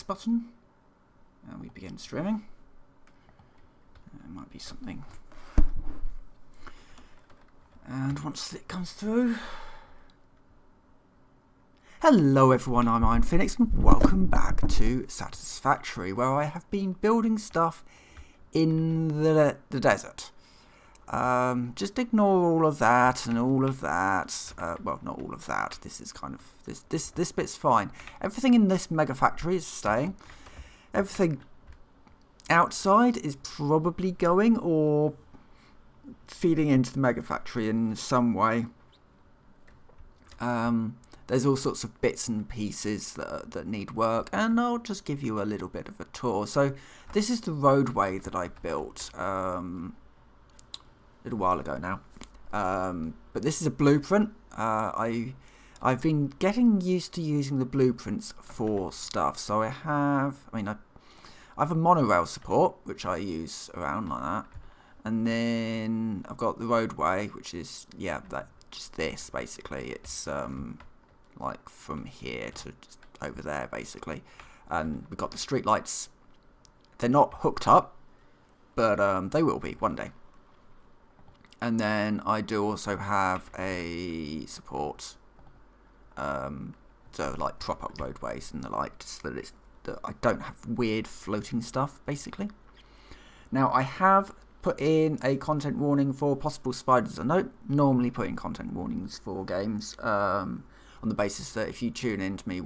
button and we begin streaming. It might be something. And once it comes through... Hello everyone, I'm Iron Phoenix and welcome back to Satisfactory, where I have been building stuff in the desert. Just ignore all of that and all of that. Well, not all of that. This is kind of this bit's fine. Everything in this mega factory is staying. Everything outside is probably going or feeding into the mega factory in some way. There's all sorts of bits and pieces that need work, and I'll just give you a little bit of a tour. So this is the roadway that I built a little while ago now, but this is a blueprint. I've been getting used to using the blueprints for stuff. So I have a monorail support which I use around like that, and then I've got the roadway, which is just this basically. It's like from here to just over there basically, and we've got the street lights. They're not hooked up, but they will be one day. And then I do also have a support, so like prop up roadways and the like, so that I don't have weird floating stuff basically. Now I have put in a content warning for possible spiders. I don't normally put in content warnings for games, on the basis that if you tune into me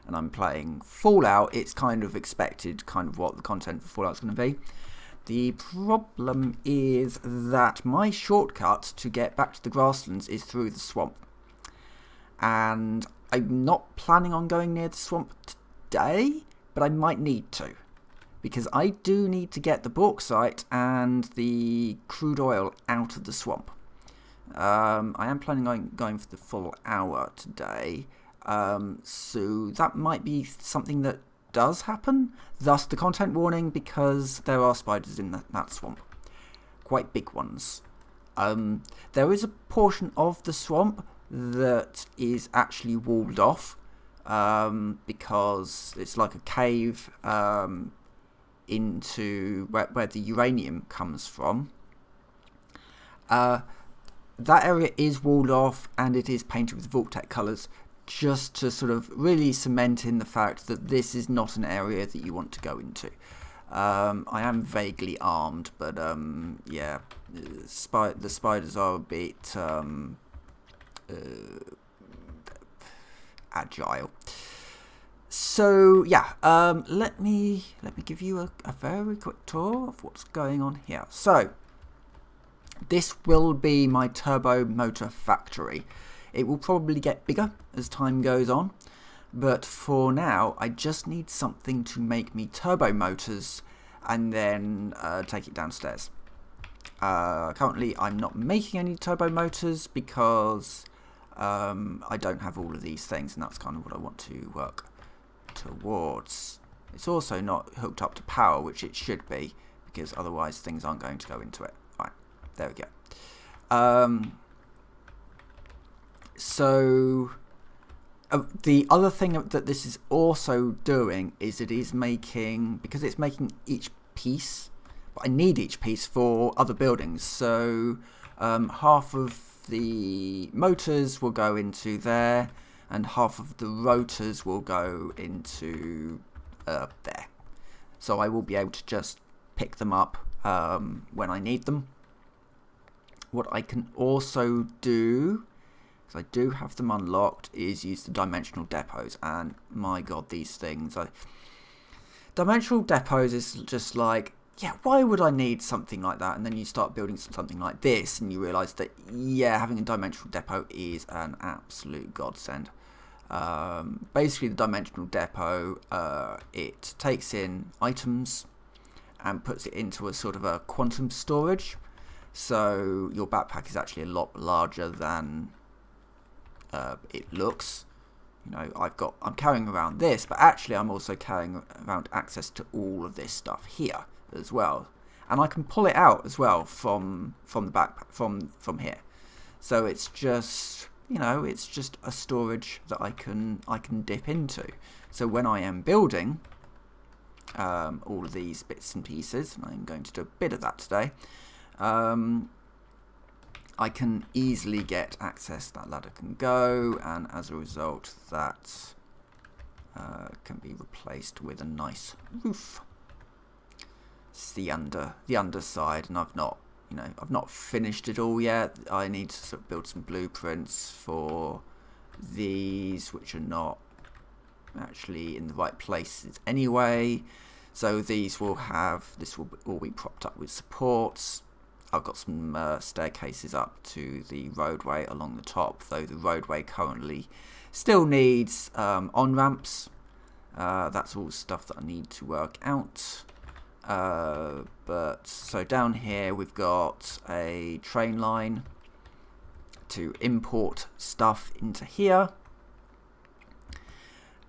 and I'm playing Fallout, it's kind of expected what the content for Fallout's going to be. The problem is that my shortcut to get back to the grasslands is through the swamp, and I'm not planning on going near the swamp today, but I might need to, because I do need to get the bauxite and the crude oil out of the swamp. I am planning on going for the full hour today, so that might be something that does happen, thus the content warning, because there are spiders in that swamp, quite big ones. There is a portion of the swamp that is actually walled off, because it's like a cave into where the uranium comes from. That area is walled off and it is painted with Vault-Tec colours, just to sort of really cement in the fact that this is not an area that you want to go into. I am vaguely armed, but yeah, the spiders are a bit agile. So yeah, let me give you a very quick tour of what's going on here. So this will be my turbo motor factory. It will probably get bigger as time goes on, but for now I just need something to make me turbo motors and then take it downstairs. Currently I'm not making any turbo motors because I don't have all of these things, and that's kind of what I want to work towards. It's also not hooked up to power, which it should be, because otherwise things aren't going to go into it. Right, there we go. So the other thing that this is also doing is it is making, because it's making each piece, but I need each piece for other buildings. So half of the motors will go into there, and half of the rotors will go into there. So I will be able to just pick them up when I need them. What I can also do, because I do have them unlocked, is use the dimensional depots. And my god, these things. Dimensional depots is just like, yeah, why would I need something like that? And then you start building something like this and you realise that, yeah, having a dimensional depot is an absolute godsend. Basically, the dimensional depot, it takes in items and puts it into a sort of a quantum storage. So your backpack is actually a lot larger than it looks. You know, I'm carrying around this, but actually I'm also carrying around access to all of this stuff here as well, and I can pull it out as well from the backpack from here. So it's just you know, it's just a storage that I can dip into. So when I am building all of these bits and pieces, and I'm going to do a bit of that today, I can easily get access. That ladder can go, and as a result, that can be replaced with a nice roof. It's the underside, and I've not finished it all yet. I need to sort of build some blueprints for these, which are not actually in the right places anyway. So this will all be propped up with supports. I've got some staircases up to the roadway along the top, though the roadway currently still needs on-ramps. That's all stuff that I need to work out. But so down here we've got a train line to import stuff into here,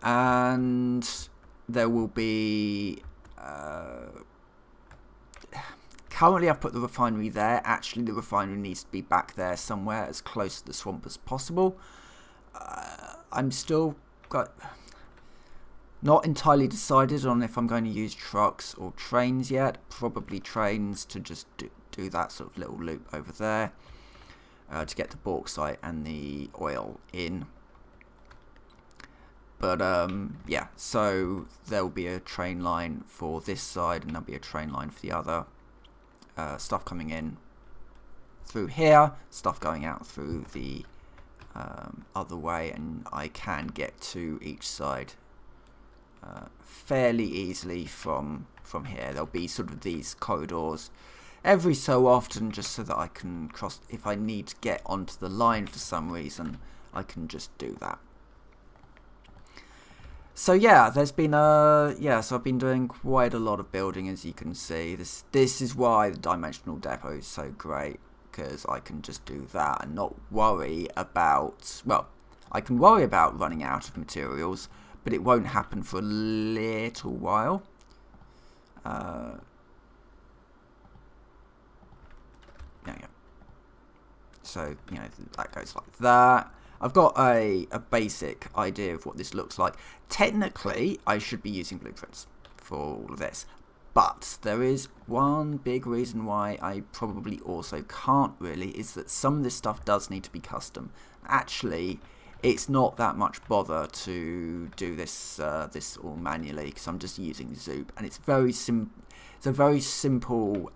and there will be currently I've put the refinery there. Actually, the refinery needs to be back there somewhere, as close to the swamp as possible. I'm still not entirely decided on if I'm going to use trucks or trains yet. Probably trains to just do that sort of little loop over there to get the bauxite and the oil in. But yeah, so there will be a train line for this side, and there'll be a train line for the other. Stuff coming in through here, stuff going out through the other way, and I can get to each side fairly easily from here. There'll be sort of these corridors every so often, just so that I can cross. If I need to get onto the line for some reason, I can just do that. So yeah, there's been so I've been doing quite a lot of building, as you can see. This is why the dimensional depot is so great, because I can just do that and not worry about, well, I can worry about running out of materials, but it won't happen for a little while. There we go. So, you know, that goes like that. I've got a basic idea of what this looks like. Technically, I should be using blueprints for all of this, but there is one big reason why I probably also can't really, is that some of this stuff does need to be custom. Actually, it's not that much bother to do this all manually, because I'm just using Zoop, and it's a very simple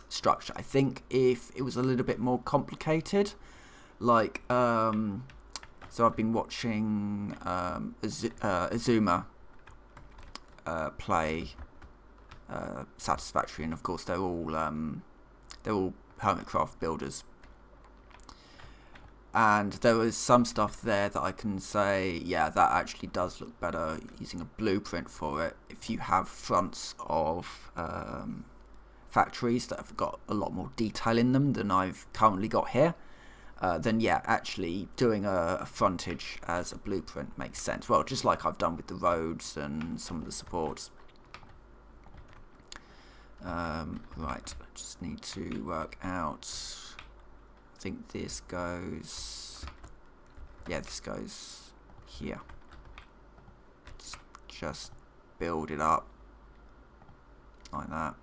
structure. I think if it was a little bit more complicated, like so I've been watching Azuma play Satisfactory, and of course they're all Hermitcraft builders, and there was some stuff there that I can say, yeah, that actually does look better using a blueprint for it. If you have fronts of factories that have got a lot more detail in them than I've currently got here, then yeah, actually doing a frontage as a blueprint makes sense. Well, just like I've done with the roads and some of the supports. Right, I just need to work out. I think this goes. Yeah, this goes here. Let's just build it up like that.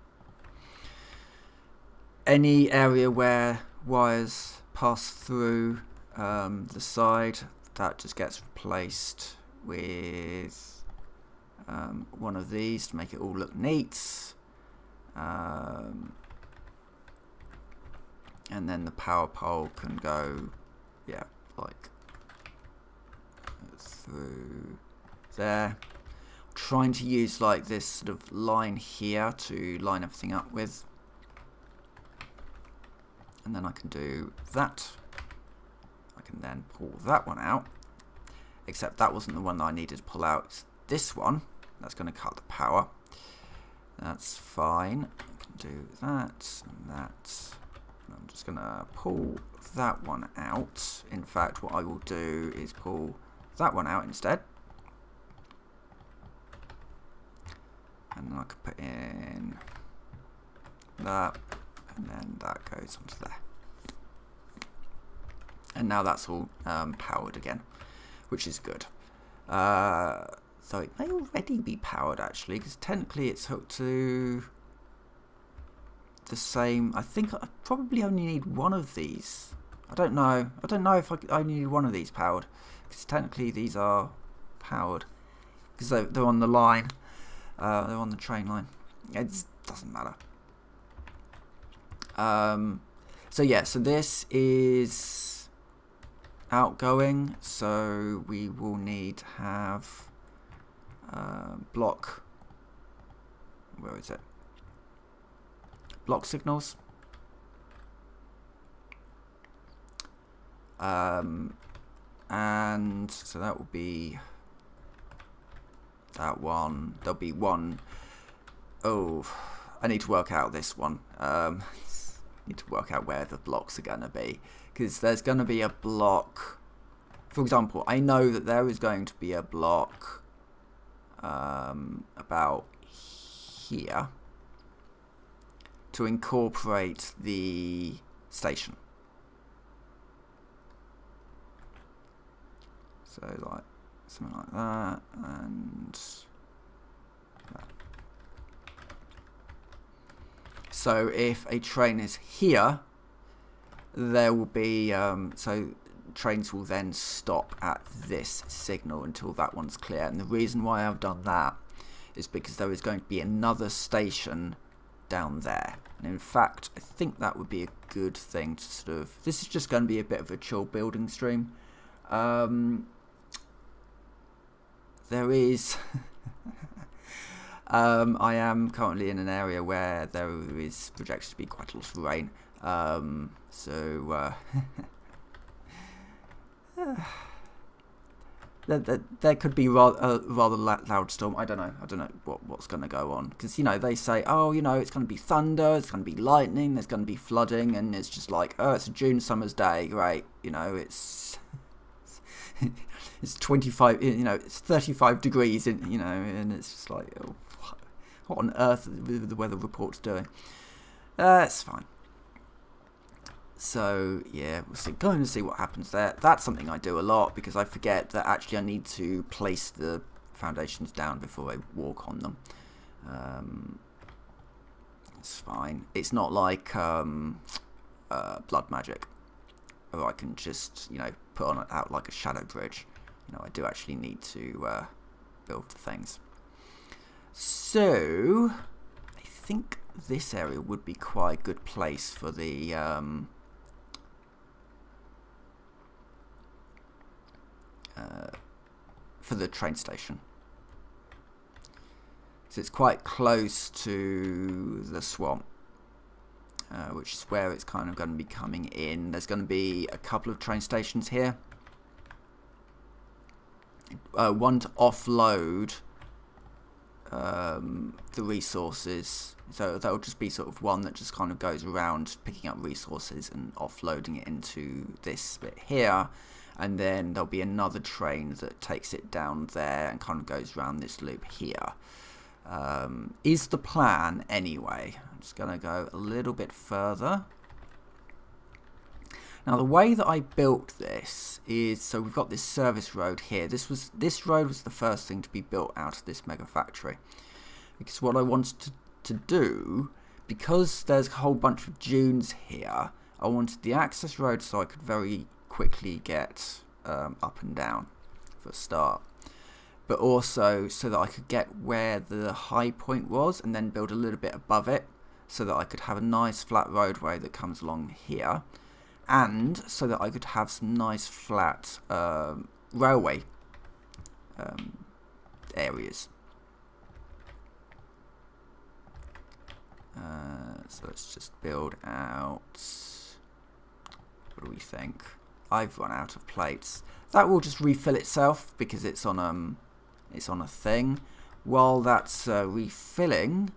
Any area where wires pass through the side, that just gets replaced with one of these to make it all look neat, and then the power pole can go, yeah, like through there. I'm trying to use like this sort of line here to line everything up with. And then I can do that. I can then pull that one out. Except that wasn't the one that I needed to pull out. It's this one. That's going to cut the power. That's fine. I can do that and that. And I'm just going to pull that one out. In fact, what I will do is pull that one out instead. And then I can put in that. And then that goes onto there. And now that's all powered again, which is good. So it may already be powered actually, because technically it's hooked to the same. I think I probably only need one of these. I don't know. I don't know if I only need one of these powered, because technically these are powered because they're on the line. They're on the train line. It doesn't matter. So yeah, so this is outgoing, so we will need to have block. Where is it? Block signals. And so that will be that one. There'll be one. Oh, I need to work out this one. Need to work out where the blocks are going to be, because there's going to be a block. For example, I know that there is going to be a block about here to incorporate the station. So like something like that, and that. So if a train is here, there will be so trains will then stop at this signal until that one's clear. And the reason why I've done that is because there is going to be another station down there. And in fact, I think that would be a good thing to sort of. This is just going to be a bit of a chill building stream. There is. I am currently in an area where there is projected to be quite a lot of rain. There could be rather loud storm. I don't know what's going to go on, because you know they say, oh, you know, it's going to be thunder, it's going to be lightning, there's going to be flooding, and it's just like, oh, it's a June summer's day, great, you know, it's 25, you know, it's 35 degrees, you know, and it's just like, oh, what on earth are the weather reports doing? It's fine. So yeah, we'll going to see what happens there. That's something I do a lot, because I forget that actually I need to place the foundations down before I walk on them. It's fine. It's not like blood magic, or I can just, you know, put on out like a shadow bridge. You know, I do actually need to build things. So I think this area would be quite a good place for the train station. So it's quite close to the swamp, which is where it's kind of going to be coming in. There's going to be a couple of train stations here. One to offload the resources. So that'll just be sort of one that just kind of goes around picking up resources and offloading it into this bit here. And then there'll be another train that takes it down there and kind of goes around this loop here. Is the plan anyway. I'm just going to go a little bit further. Now the way that I built this is, so we've got this service road here. This road was the first thing to be built out of this mega factory, because what I wanted to do, because there's a whole bunch of dunes here, I wanted the access road so I could very quickly get up and down for a start, but also so that I could get where the high point was and then build a little bit above it, so that I could have a nice flat roadway that comes along here, and so that I could have some nice flat railway areas. So let's just build out. What do we think? I've run out of plates. That will just refill itself because it's on a thing. While that's refilling,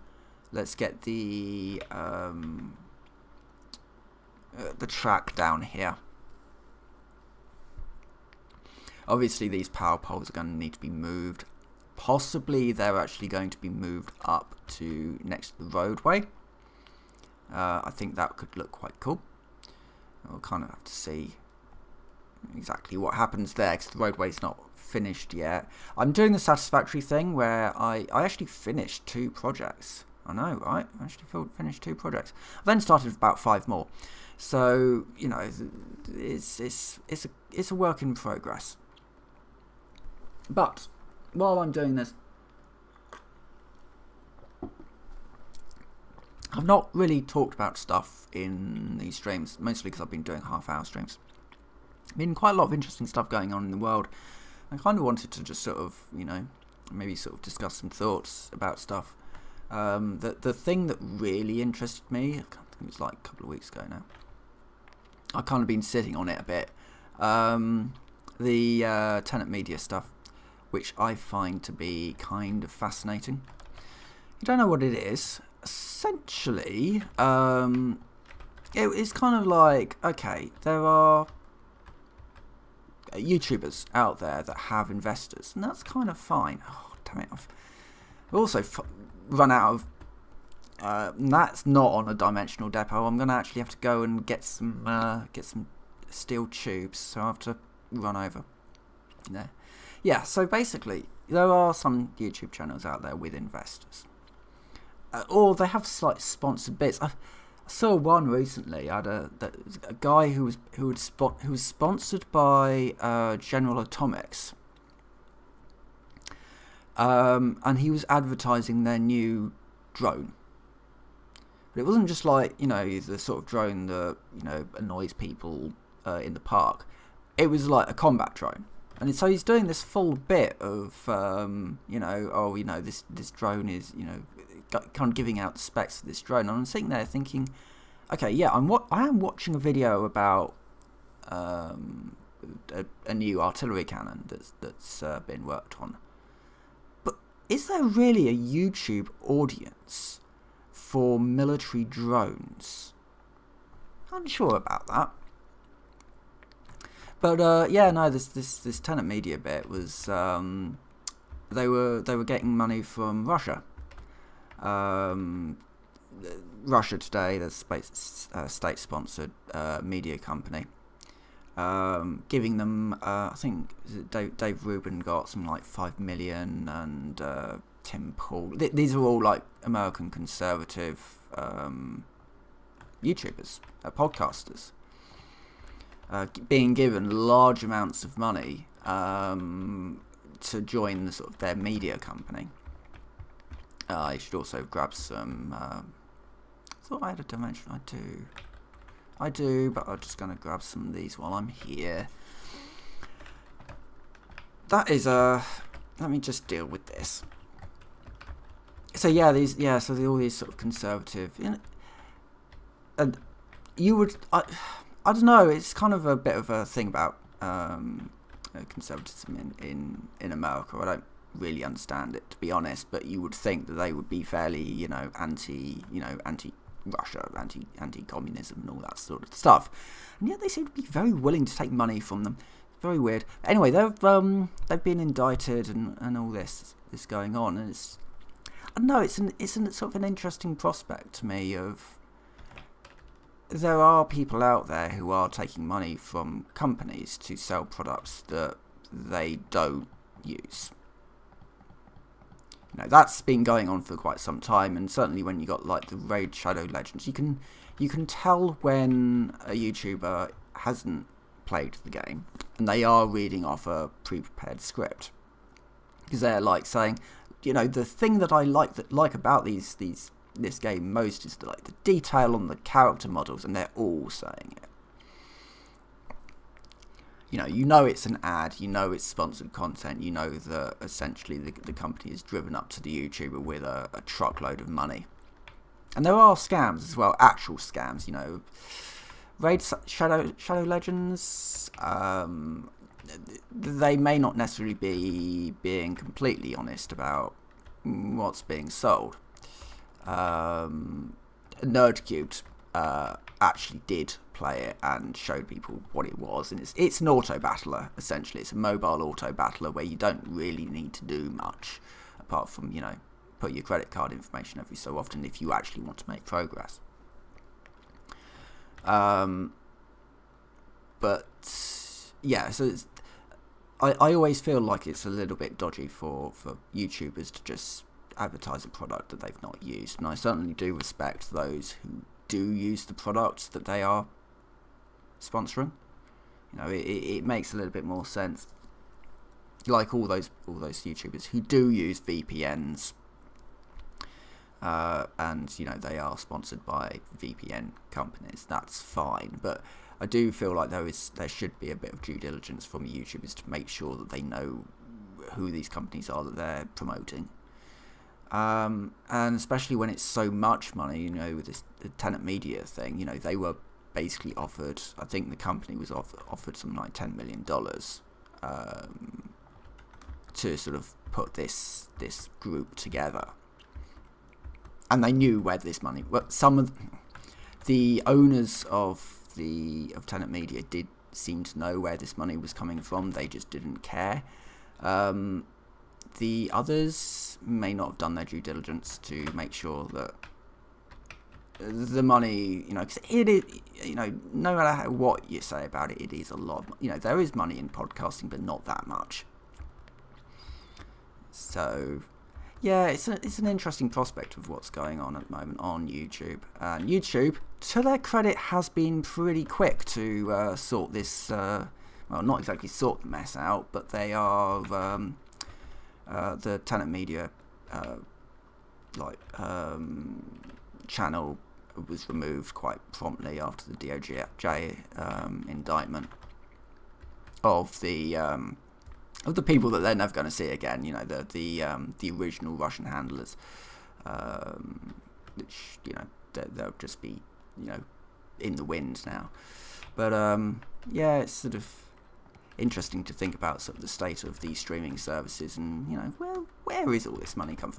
let's get the track down here. Obviously these power poles are going to need to be moved. Possibly they're actually going to be moved up to next to the roadway. I think that could look quite cool. We'll kind of have to see exactly what happens there because the roadway's not finished yet. I'm doing the Satisfactory thing where I actually finished 2 projects. I know, right? I actually finished 2 projects. I then started with about 5 more. So, you know, it's a work in progress. But while I'm doing this, I've not really talked about stuff in these streams, mostly because I've been doing half-hour streams. Been quite a lot of interesting stuff going on in the world. I kind of wanted to just sort of, you know, maybe sort of discuss some thoughts about stuff. The thing that really interested me, I think it was like a couple of weeks ago now. I've kind of been sitting on it a bit. The tenant media stuff, which I find to be kind of fascinating. You don't know what it is. Essentially, it's kind of like, okay, there are YouTubers out there that have investors, and that's kind of fine. Oh, damn it, I've also run out of... that's not on a dimensional depot. I'm going to actually have to go and get some steel tubes, so I have to run over there. Yeah, so basically, there are some YouTube channels out there with investors. Or they have slight sponsored bits. I saw one recently. I had a guy who was sponsored by General Atomics, and he was advertising their new drone. But it wasn't just like, you know, the sort of drone that, you know, annoys people in the park. It was like a combat drone. And so he's doing this full bit of, you know, oh, you know, this drone is, you know, kind of giving out the specs for this drone. And I'm sitting there thinking, okay, yeah, I am watching a video about a new artillery cannon that's been worked on. But is there really a YouTube audience for military drones? I'm unsure about that. But yeah, no, this tenant media bit was they were getting money from Russia. Russia Today, the state-sponsored media company, giving them, I think Dave Rubin got something like 5 million, and Tim Pool. These are all like American conservative YouTubers, podcasters, being given large amounts of money to join the sort of their media company. I should also grab some. I thought I had a dimension. I do, but I'm just going to grab some of these while I'm here. That is let me just deal with this. So yeah, all these sort of conservative, you know, and you would, I don't know. It's kind of a bit of a thing about conservatism in America. I don't really understand it, to be honest, but you would think that they would be fairly, you know, anti-Russia, anti-communism and all that sort of stuff, and yet they seem to be very willing to take money from them. Very weird. Anyway, they've been indicted and all this going on, and it's, I don't know, it's sort of an interesting prospect to me of, there are people out there who are taking money from companies to sell products that they don't use. You know, that's been going on for quite some time, and certainly when you got like the Raid Shadow Legends, you can tell when a YouTuber hasn't played the game and they are reading off a pre-prepared script, because they're like saying, you know, the thing that I like about this game most is the detail on the character models, and they're all saying it. You know it's an ad, you know it's sponsored content, you know that essentially the company is driven up to the YouTuber with a truckload of money. And there are scams as well, actual scams, you know. Raid Shadow Legends, they may not necessarily be being completely honest about what's being sold. Nerdcubed actually did play it and showed people what it was, and it's an auto battler. Essentially, it's a mobile auto battler where you don't really need to do much apart from, you know, put your credit card information every so often if you actually want to make progress. But yeah, so I always feel like it's a little bit dodgy for YouTubers to just advertise a product that they've not used, and I certainly do respect those who do use the products that they are sponsoring. You know, it makes a little bit more sense. Like all those YouTubers who do use VPNs, and you know they are sponsored by VPN companies. That's fine, but I do feel like there should be a bit of due diligence from YouTubers to make sure that they know who these companies are that they're promoting. And especially when it's so much money, you know, with this the Tenet Media thing, you know, they were basically offered, I think the company was offered something like $10 million to sort of put this group together. And they knew where this money, well, some of the owners of Tenet Media did seem to know where this money was coming from, they just didn't care. The others may not have done their due diligence to make sure that the money, you know, because it is, you know, no matter what you say about it, it is a lot. You know, there is money in podcasting, but not that much. So, yeah, it's an interesting prospect of what's going on at the moment on YouTube. And YouTube, to their credit, has been pretty quick to sort this. Well, not exactly sort the mess out, but they are. The Tenet Media channel was removed quite promptly after the DOJ indictment of the people that they're never going to see again. You know, the original Russian handlers, which, you know, they'll just be, you know, in the wind now. But yeah, it's sort of interesting to think about sort of the state of these streaming services, and you know, where is all this money going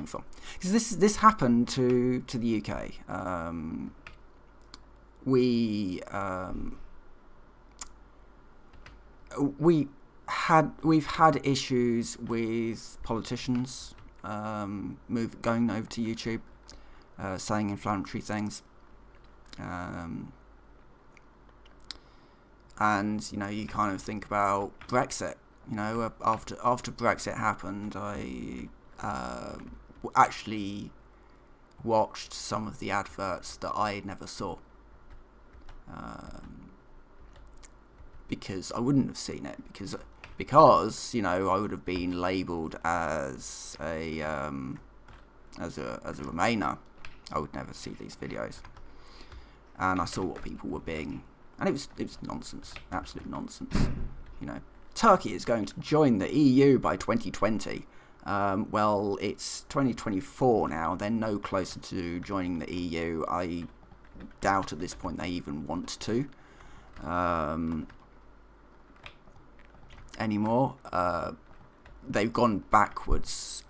from? Because this happened to the UK. We've had issues with politicians going over to YouTube, saying inflammatory things. And you know, you kind of think about Brexit. You know, after Brexit happened, I actually watched some of the adverts that I never saw, because I wouldn't have seen it because you know, I would have been labelled as a Remainer. I would never see these videos, and I saw what people were being. And it was nonsense, absolute nonsense. You know, Turkey is going to join the EU by 2020. Well, it's 2024 now. They're no closer to joining the EU. I doubt at this point they even want to anymore. They've gone backwards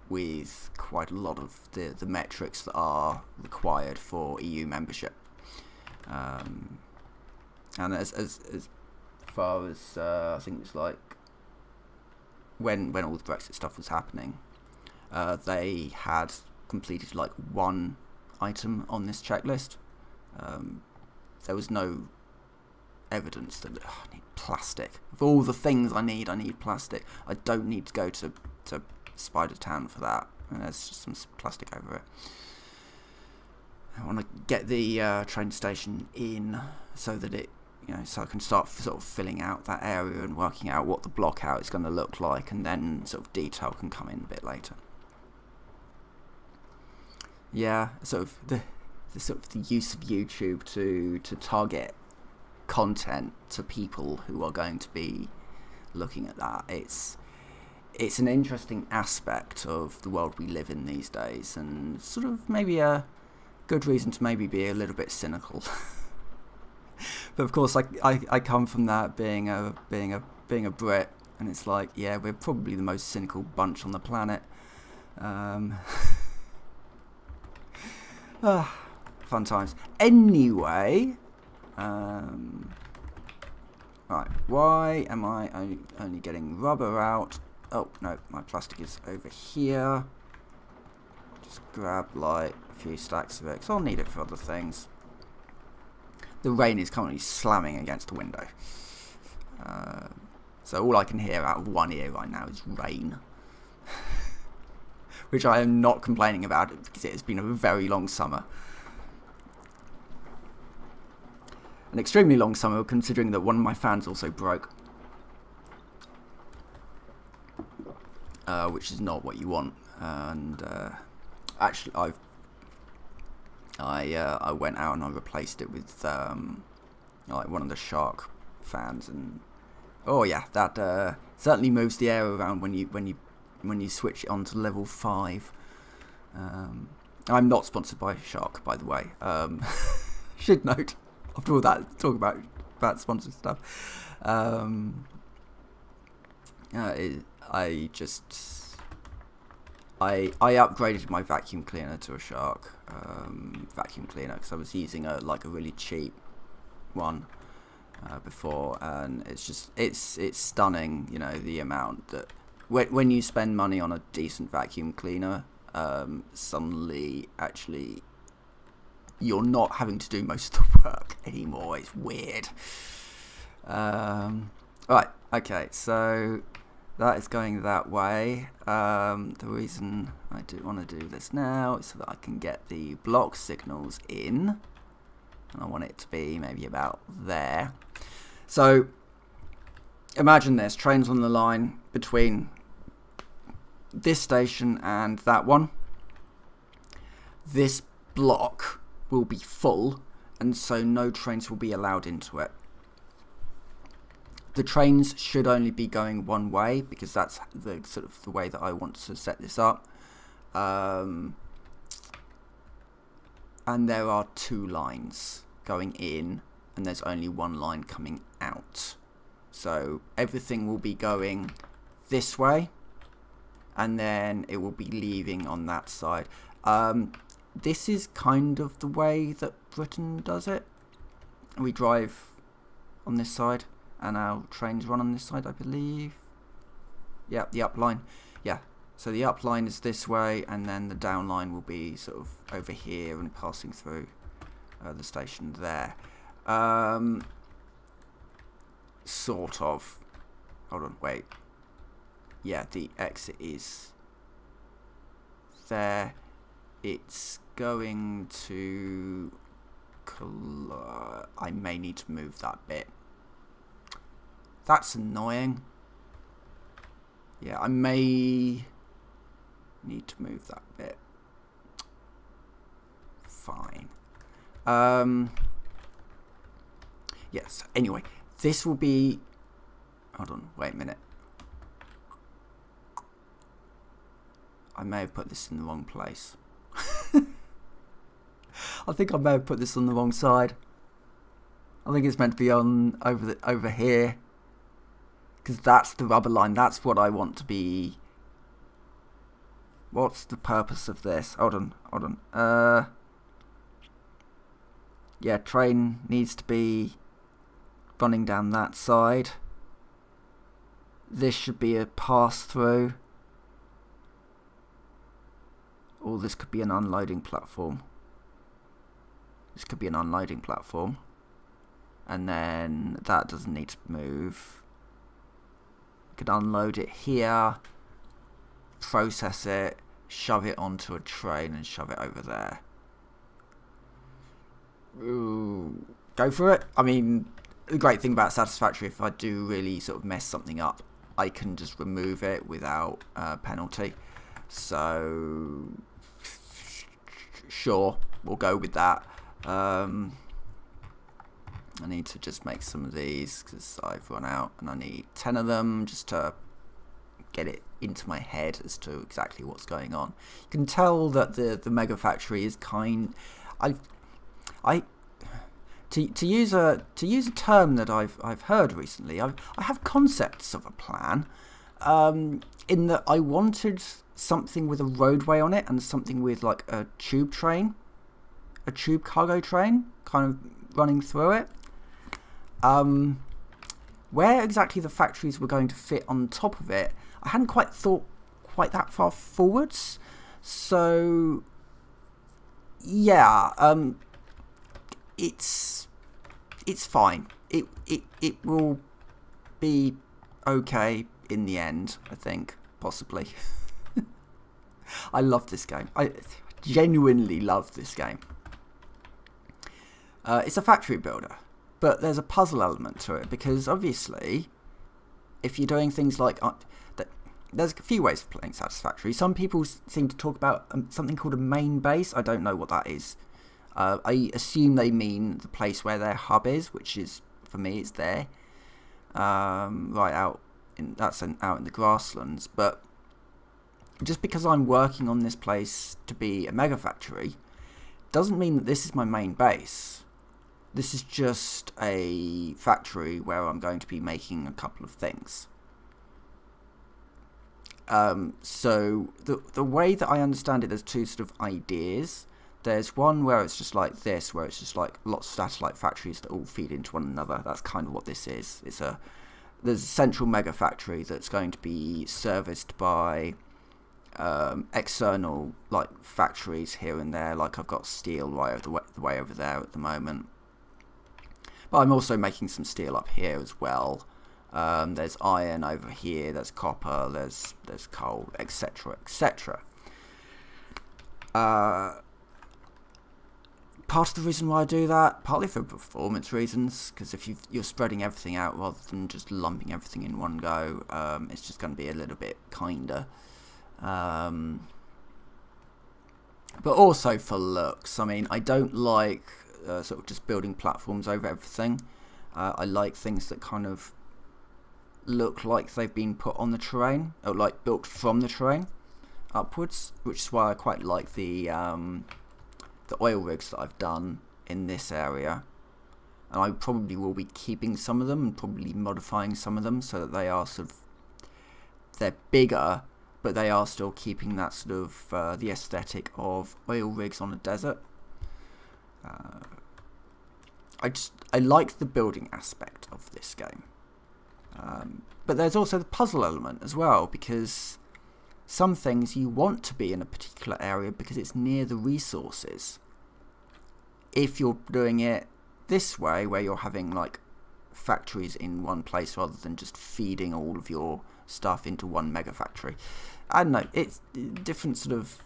with quite a lot of the metrics that are required for EU membership. And as far as I think it's like when all the Brexit stuff was happening, they had completed like one item on this checklist. There was no evidence that I need plastic. Of all the things I need plastic. I don't need to go to Spider Town for that. And there's just some plastic over it. I want to get the train station in so that it, you know, so I can start sort of filling out that area and working out what the block out is going to look like, and then sort of detail can come in a bit later. Yeah, sort of the use of YouTube to target content to people who are going to be looking at that. It's an interesting aspect of the world we live in these days, and sort of maybe a good reason to maybe be a little bit cynical. But of course, I come from that being a Brit, and it's like, yeah, we're probably the most cynical bunch on the planet. Fun times. Anyway, right, why am I only getting rubber out? Oh no, my plastic is over here. Just grab like a few stacks of it, because I'll need it for other things. The rain is currently slamming against the window. So all I can hear out of one ear right now is rain. Which I am not complaining about because it has been a very long summer. An extremely long summer considering that one of my fans also broke. Which is not what you want. And actually I went out and I replaced it with like one of the Shark fans, and oh yeah, that certainly moves the air around when you switch it on to level 5. I'm not sponsored by Shark, by the way. Should note after all that talk about sponsored stuff. I upgraded my vacuum cleaner to a Shark vacuum cleaner because I was using a really cheap one before, and it's stunning, the amount that when you spend money on a decent vacuum cleaner, suddenly actually you're not having to do most of the work anymore. It's weird. Right, okay, so that is going that way. The reason I do want to do this now is so that I can get the block signals in, and I want it to be maybe about there. So imagine this, trains on the line between this station and that one. This block will be full, and so no trains will be allowed into it. The trains should only be going one way because that's the sort of the way that I want to set this up. And there are 2 lines going in, and there's only 1 line coming out. So everything will be going this way, and then it will be leaving on that side. This is kind of the way that Britain does it. We drive on this side, and our trains run on this side, I believe. Yeah, the up line. Yeah, so the up line is this way, and then the down line will be sort of over here and passing through the station there. Sort of. Hold on, wait. Yeah, the exit is there. It's going to... I may need to move that bit. That's annoying. Yeah, I may need to move that bit. Fine. Yes, anyway, this will be... Hold on, wait a minute. I may have put this in the wrong place. I think I may have put this on the wrong side. I think it's meant to be on over here, because that's the rubber line. That's what I want to be. What's the purpose of this? Hold on. Yeah, train needs to be running down that side. This should be a pass through. Or this could be an unloading platform. This could be an unloading platform. And then that doesn't need to move. You could unload it here, process it, shove it onto a train and shove it over there. Ooh, go for it. I mean, the great thing about Satisfactory, if I do really sort of mess something up, I can just remove it without penalty. So, sure, we'll go with that. I need to just make some of these because I've run out, and I need 10 of them just to get it into my head as to exactly what's going on. You can tell that the Mega Factory is to use a term that I've heard recently. I have concepts of a plan, in that I wanted something with a roadway on it and something with like a tube cargo train kind of running through it. Where exactly the factories were going to fit on top of it, I hadn't quite thought that far forwards. So yeah, it's fine. It will be okay in the end, I think, possibly. I love this game. I genuinely love this game. It's a factory builder, but there's a puzzle element to it, because obviously, if you're doing things like... there's a few ways of playing Satisfactory. Some people seem to talk about something called a main base. I don't know what that is. I assume they mean the place where their hub is, which is, for me, it's there. Right out in the grasslands. But just because I'm working on this place to be a mega factory doesn't mean that this is my main base. This is just a factory where I'm going to be making a couple of things. So the way that I understand it, there's two sort of ideas. There's one where it's just like this, where it's just like lots of satellite factories that all feed into one another. That's kind of what this is. There's a central mega factory that's going to be serviced by external like factories here and there. Like I've got steel right the way over there at the moment, but I'm also making some steel up here as well. There's iron over here, there's copper, there's coal, etc, etc. Part of the reason why I do that, partly for performance reasons, because if you're spreading everything out rather than just lumping everything in one go, it's just going to be a little bit kinder. But also for looks. I mean, I don't like sort of just building platforms over everything. I like things that kind of look like they've been put on the terrain, or like built from the terrain upwards, which is why I quite like the oil rigs that I've done in this area, and I probably will be keeping some of them and probably modifying some of them so that they are they're bigger, but they are still keeping that sort of the aesthetic of oil rigs on a desert. I like the building aspect of this game. But there's also the puzzle element as well, because some things you want to be in a particular area because it's near the resources. If you're doing it this way, where you're having like factories in one place rather than just feeding all of your stuff into one mega factory, I don't know. It's different sort of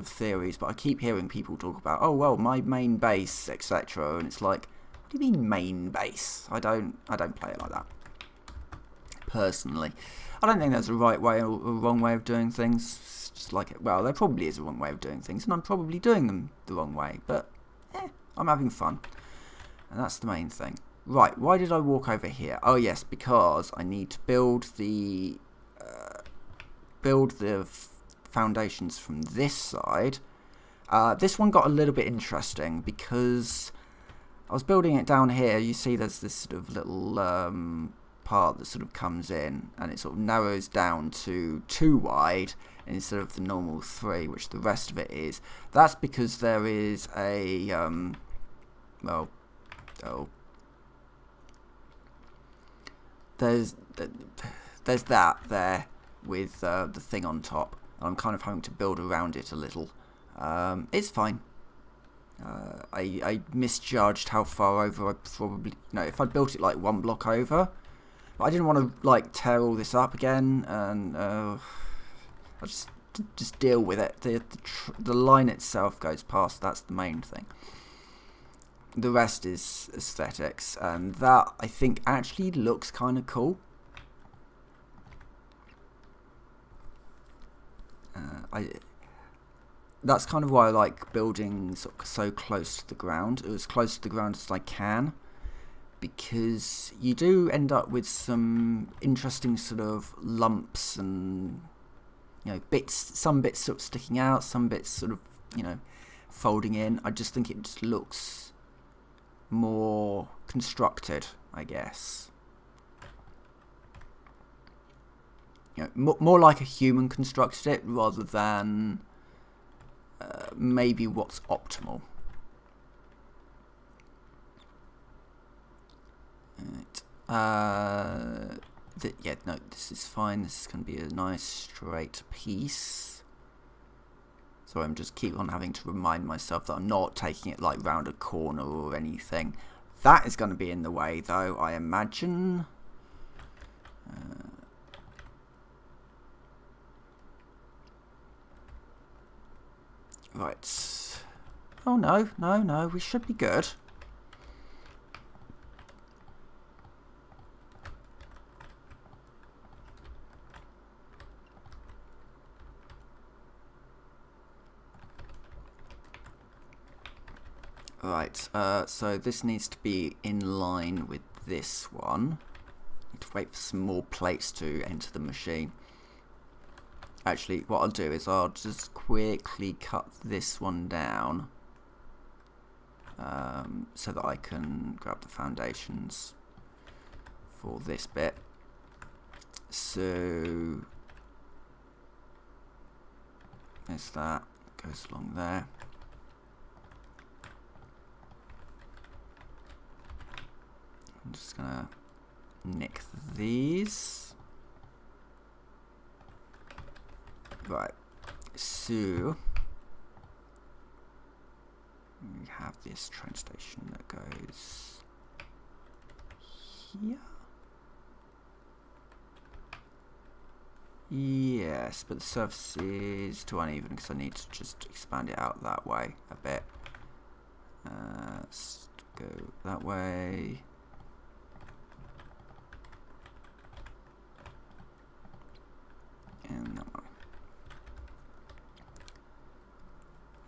theories, but I keep hearing people talk about, oh well, my main base, etc. And it's like, what do you mean main base? I don't play it like that. Personally, I don't think there's a right way or a wrong way of doing things. It's just like it. Well, there probably is a wrong way of doing things, and I'm probably doing them the wrong way. But I'm having fun, and that's the main thing. Right? Why did I walk over here? Oh yes, because I need to build the foundations from this side. This one got a little bit interesting because I was building it down here. You see, there's this sort of little part that sort of comes in, and it sort of narrows down to 2 wide instead of the normal 3, which the rest of it is. That's because there is a there's that there with the thing on top. I'm kind of having to build around it a little. It's fine. I misjudged how far over I probably... No, if I built it like 1 block over, but I didn't want to like tear all this up again, and I just deal with it. The line itself goes past. That's the main thing. The rest is aesthetics, and that I think actually looks kind of cool. That's kind of why I like building so close to the ground, as close to the ground as I can, because you do end up with some interesting sort of lumps and, you know, bits. Some bits sort of sticking out, some bits sort of, you know, folding in. I just think it just looks more constructed, I guess. You know, more like a human constructed it rather than maybe what's optimal. Right. Yeah, no, this is fine. This is going to be a nice straight piece. So I'm just keep on having to remind myself that I'm not taking it like round a corner or anything. That is going to be in the way, though, I imagine. Right. Oh no, we should be good. Right, so this needs to be in line with this one. Need to wait for some more plates to enter the machine. Actually, what I'll do is I'll just quickly cut this one down so that I can grab the foundations for this bit. So there's that, goes along there. I'm just gonna nick these. Right, so we have this train station that goes here. Yes, but the surface is too uneven because I need to just expand it out that way a bit. Let's go that way. And that way.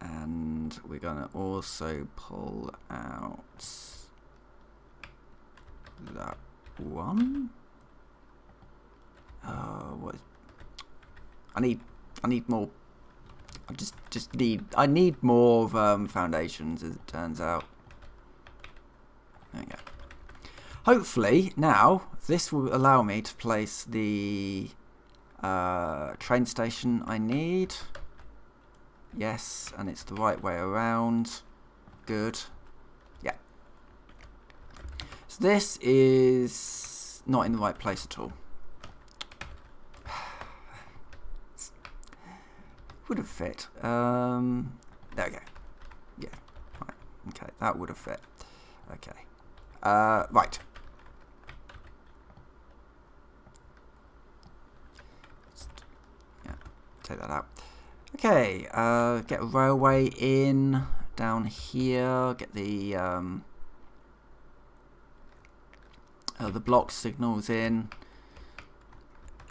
And we're going to also pull out that one. What? I need more. I need more foundations, as it turns out. There we go. Hopefully now this will allow me to place the train station I need. Yes, and it's the right way around. Good. Yeah. So this is not in the right place at all. Would have fit. There we go. Yeah. Right. Okay, that would have fit. Okay. Right. Yeah. Take that out. Okay. Get a railway in down here. Get the block signals in.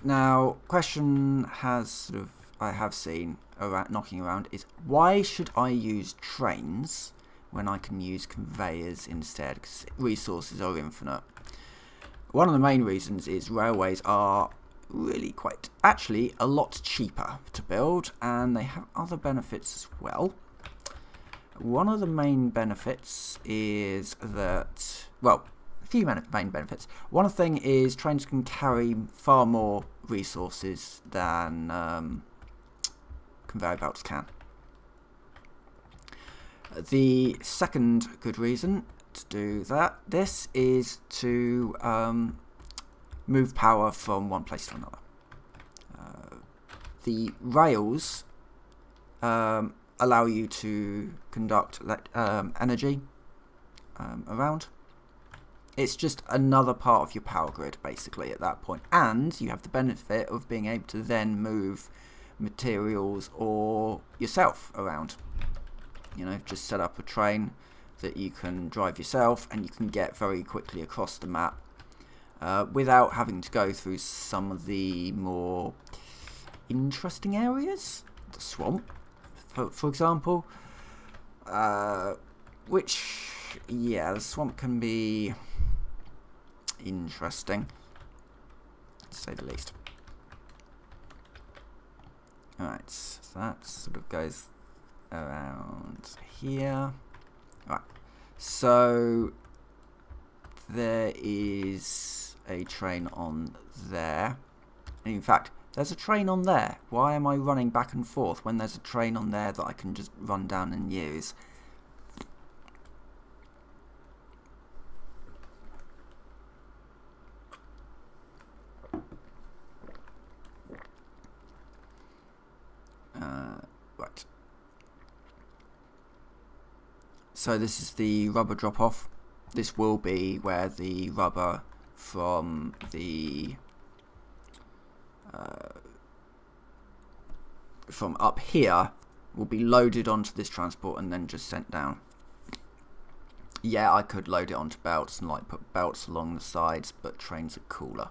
Now, question I have seen knocking around is, why should I use trains when I can use conveyors instead? Because resources are infinite. One of the main reasons is railways are really actually a lot cheaper to build, and they have other benefits as well. One of the main benefits is that, well, a few main benefits. One thing is trains can carry far more resources than conveyor belts can. The second good reason to do this is to move power from one place to another. The rails allow you to conduct energy around. It's just another part of your power grid, basically, at that point. And you have the benefit of being able to then move materials or yourself around. You know, just set up a train that you can drive yourself, and you can get very quickly across the map without having to go through some of the more interesting areas. The swamp, for example. Which, yeah, the swamp can be interesting, to say the least. Alright, so that sort of goes around here. Right, so there is a train on there. In fact, there's a train on there. Why am I running back and forth when there's a train on there that I can just run down and use? Right. So this is the rubber drop-off. This will be where the rubber from the from up here will be loaded onto this transport and then just sent down. Yeah, I could load it onto belts and like put belts along the sides, but trains are cooler.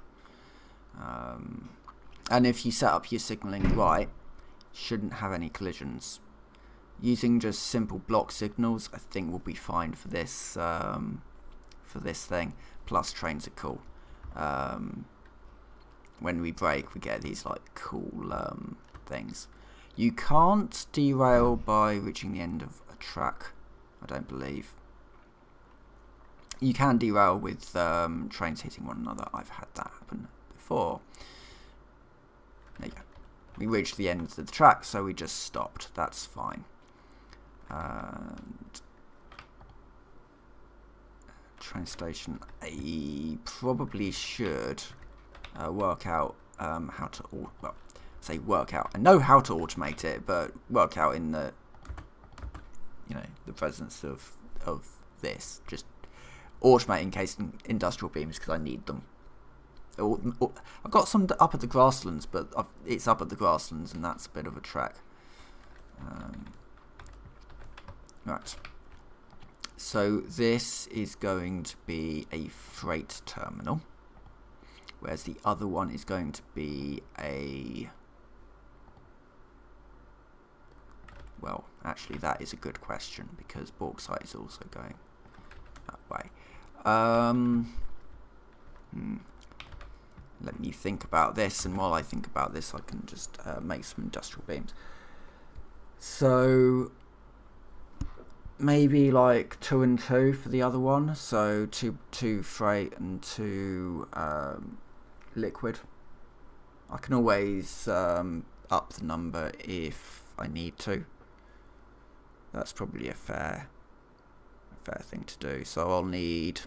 And if you set up your signalling right, shouldn't have any collisions. Using just simple block signals, I think will be fine for this thing. Plus, trains are cool. When we brake, we get these like cool things. You can't derail by reaching the end of a track, I don't believe. You can derail with trains hitting one another. I've had that happen before. There you go. We reached the end of the track, so we just stopped. That's fine. And train station, I probably should work out how to, work out. I know how to automate it, but work out in the, the presence of this. Just automate in case industrial beams, because I need them. I've got some up at the grasslands, but it's up at the grasslands, and that's a bit of a trek. Right. So this is going to be a freight terminal, whereas the other one is going to be a... Well, actually, that is a good question, because bauxite is also going that way. Let me think about this, and while I think about this, I can just make some industrial beams. So maybe like 2 and 2 for the other one. So two freight and 2 liquid. I can always up the number if I need to. That's probably a fair thing to do. So I'll need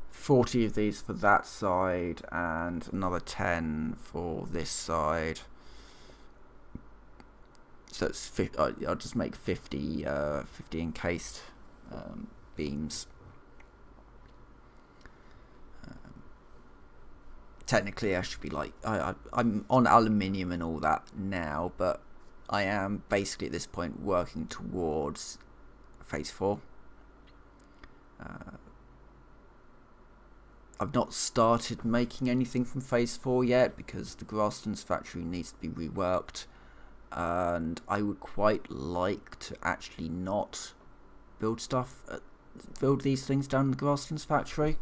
40 of these for that side and another 10 for this side. So it's 50, I'll just make 50 encased beams. Technically, I should be like I'm on aluminium and all that now, but I am basically at this point working towards phase 4. I've not started making anything from phase 4 yet because the Grasslands factory needs to be reworked, and I would quite like to actually not build these things down in the Grasslands factory.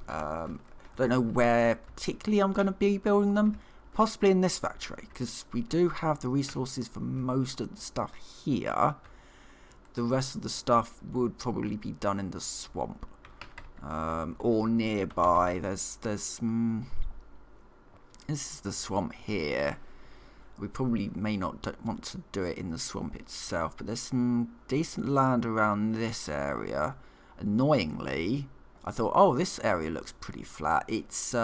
Don't know where particularly I'm going to be building them. Possibly in this factory, because we do have the resources for most of the stuff here. The rest of the stuff would probably be done in the swamp. Or nearby. There's this is the swamp here. We probably may not want to do it in the swamp itself, but there's some decent land around this area. Annoyingly, I thought, oh, this area looks pretty flat. It's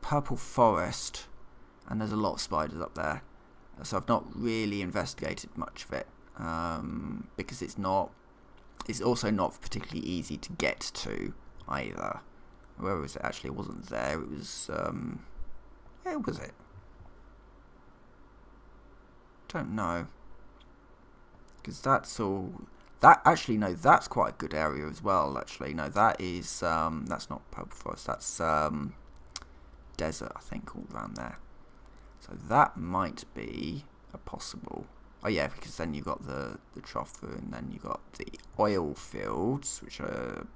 purple forest, and there's a lot of spiders up there. So I've not really investigated much of it, because it's also not particularly easy to get to either. Where was it? Actually, it wasn't there. It was where was it? Don't know, because that's all. That actually, no, that's quite a good area as well. Actually, no, that is that's not purple forest. That's desert, I think, all around there. So that might be a possible. Oh yeah, because then you got the trough, and then you got the oil fields, which are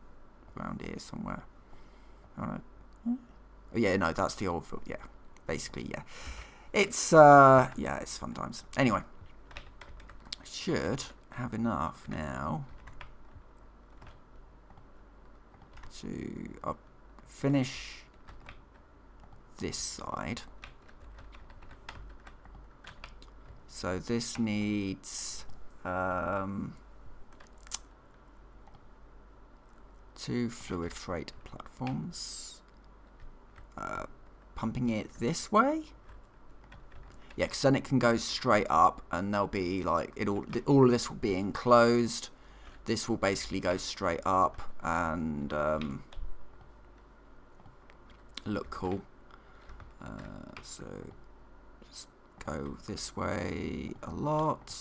around here somewhere. I don't know. Oh yeah, no, that's the oil field. Yeah, basically, yeah. It's yeah, it's fun times. Anyway, I should have enough now to finish this side. So this needs 2 fluid freight platforms. Pumping it this way? Yeah, because then it can go straight up, and there'll be like all of this will be enclosed. This will basically go straight up, and look cool. So just go this way a lot.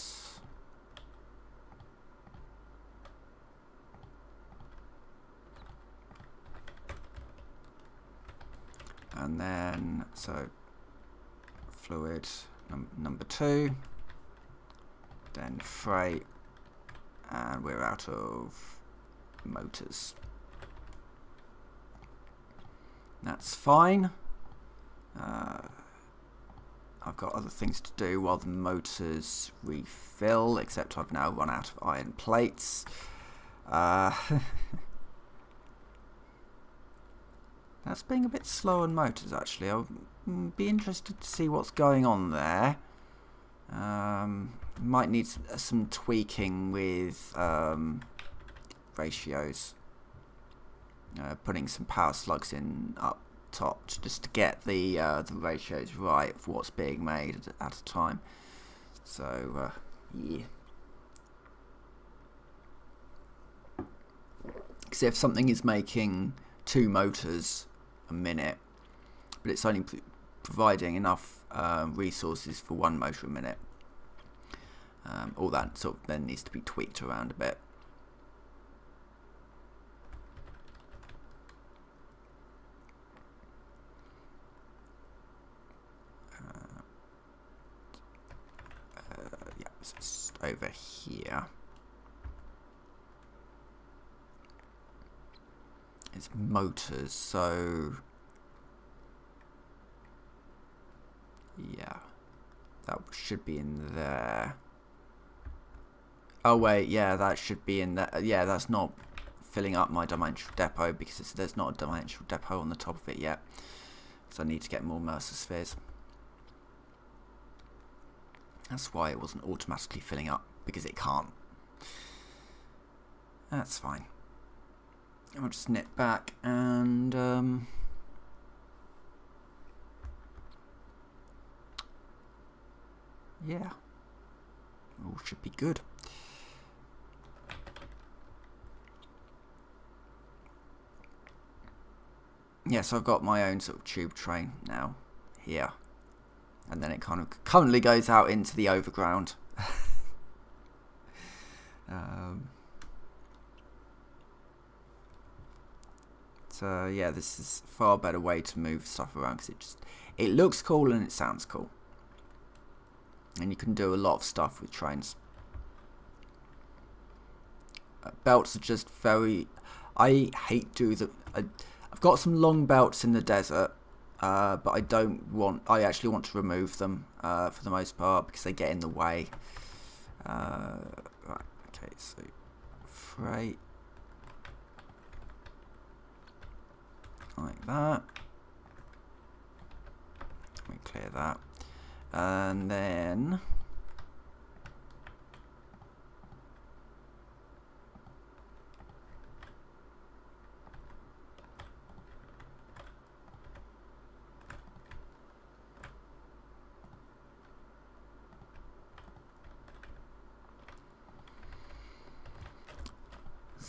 And then, so fluid number 2, then freight, and we're out of motors. That's fine. I've got other things to do while the motors refill, except I've now run out of iron plates. That's being a bit slow on motors, actually. I'll be interested to see what's going on there. Might need some tweaking with ratios. Putting some power slugs in up top just to get the ratios right for what's being made at a time. So, yeah. Because if something is making 2 motors a minute, but it's only providing enough resources for 1 motor a minute, all that sort of then needs to be tweaked around a bit. Yeah, so it's over here. It's motors, so yeah, that should be in there. Oh wait, yeah, that should be in there. Yeah, that's not filling up my dimensional depot because there's not a dimensional depot on the top of it yet. So I need to get more Mercer spheres. That's why it wasn't automatically filling up, because it can't. That's fine. I'll just knit back and yeah, all should be good. Yeah, so I've got my own sort of tube train now here, and then it kind of currently goes out into the overground. So yeah, this is a far better way to move stuff around because it looks cool and it sounds cool, and you can do a lot of stuff with trains. Belts are just very. I hate doing the. I've got some long belts in the desert, but I don't want. I actually want to remove them for the most part because they get in the way. Right. Okay. So freight. Like that. Let me clear that. And then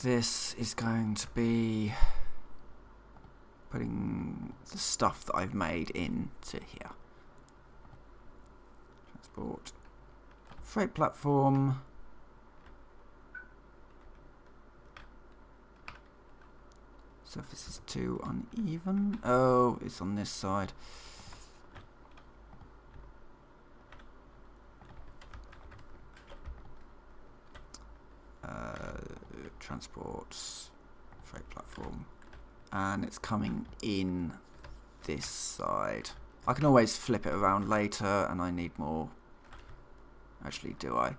this is going to be putting the stuff that I've made into here. Transport. Freight platform. Surface is too uneven. Oh, it's on this side. Transport. Freight platform. And it's coming in this side. I can always flip it around later, and I need more. Actually, do I?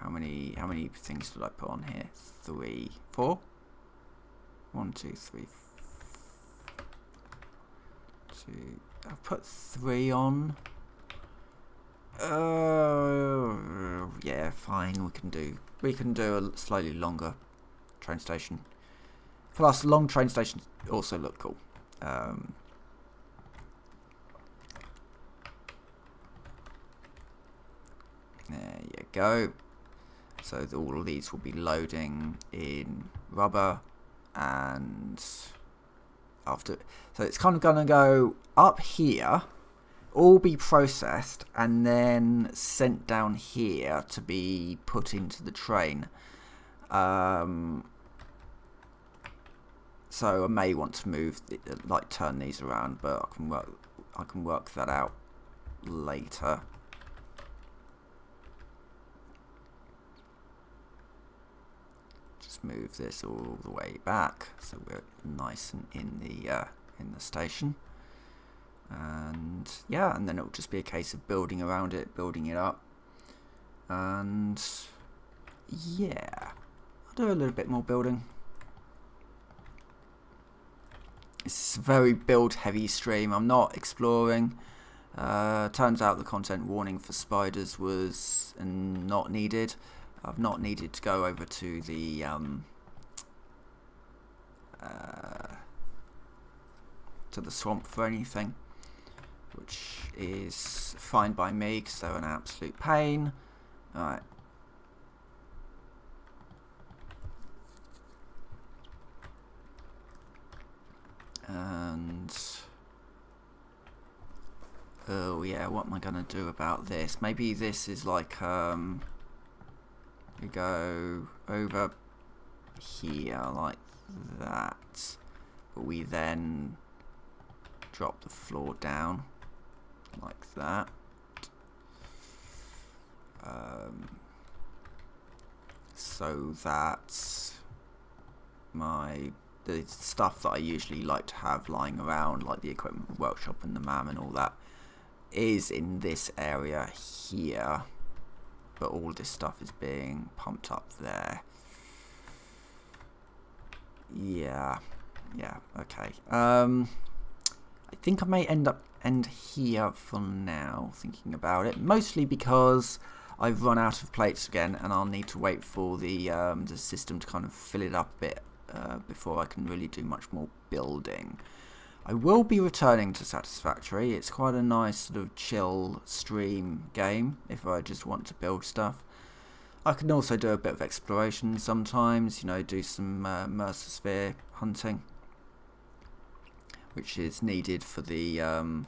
How many things did I put on here? 3, 4. 1, 2, 3. 2. I've put 3 on. Yeah, fine. We can do a slightly longer train station. Plus, long train stations also look cool. There you go. So all of these will be loading in rubber and after. So it's kind of going to go up here, all be processed, and then sent down here to be put into the train. So I may want to move, like turn these around, but I can work that out later. Just move this all the way back so we're nice and in the station. And yeah, and then it'll just be a case of building around it, building it up, and yeah, I'll do a little bit more building. It's a very build heavy stream. I'm not exploring. Turns out the content warning for spiders was not needed. I've not needed to go over to the swamp for anything, which is fine by me because they're an absolute pain. Alright. And oh yeah, what am I gonna do about this? Maybe this is like we go over here like that, but we then drop the floor down like that. So that the stuff that I usually like to have lying around, like the equipment workshop and the MAM and all that, is in this area here, but all this stuff is being pumped up there. Yeah, okay. I think I may end here for now, thinking about it, mostly because I've run out of plates again, and I'll need to wait for the system to kind of fill it up a bit before I can really do much more building. I will be returning to Satisfactory. It's quite a nice sort of chill stream game if I just want to build stuff. I can also do a bit of exploration sometimes, you know, do some Mercer hunting, which is needed for the and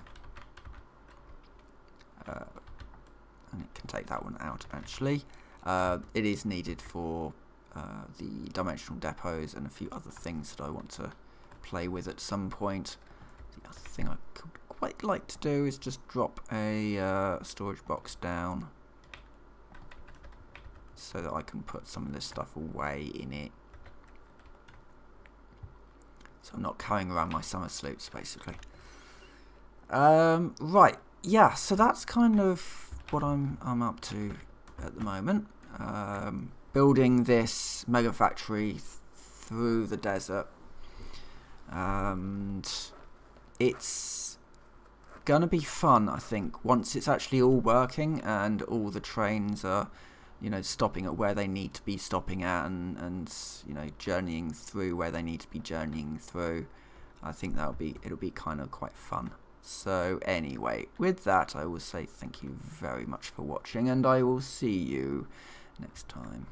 it can take that one out actually. It is needed for the dimensional depots and a few other things that I want to play with at some point. The other thing I could quite like to do is just drop a storage box down so that I can put some of this stuff away in it. So I'm not carrying around my summer sloops basically. Right, yeah, so that's kind of what I'm up to at the moment. Building this mega factory through the desert, and it's gonna be fun, I think, once it's actually all working and all the trains are, you know, stopping at where they need to be stopping at, and you know, journeying through where they need to be journeying through. I think it'll be kind of quite fun. So anyway, with that I will say thank you very much for watching, and I will see you next time.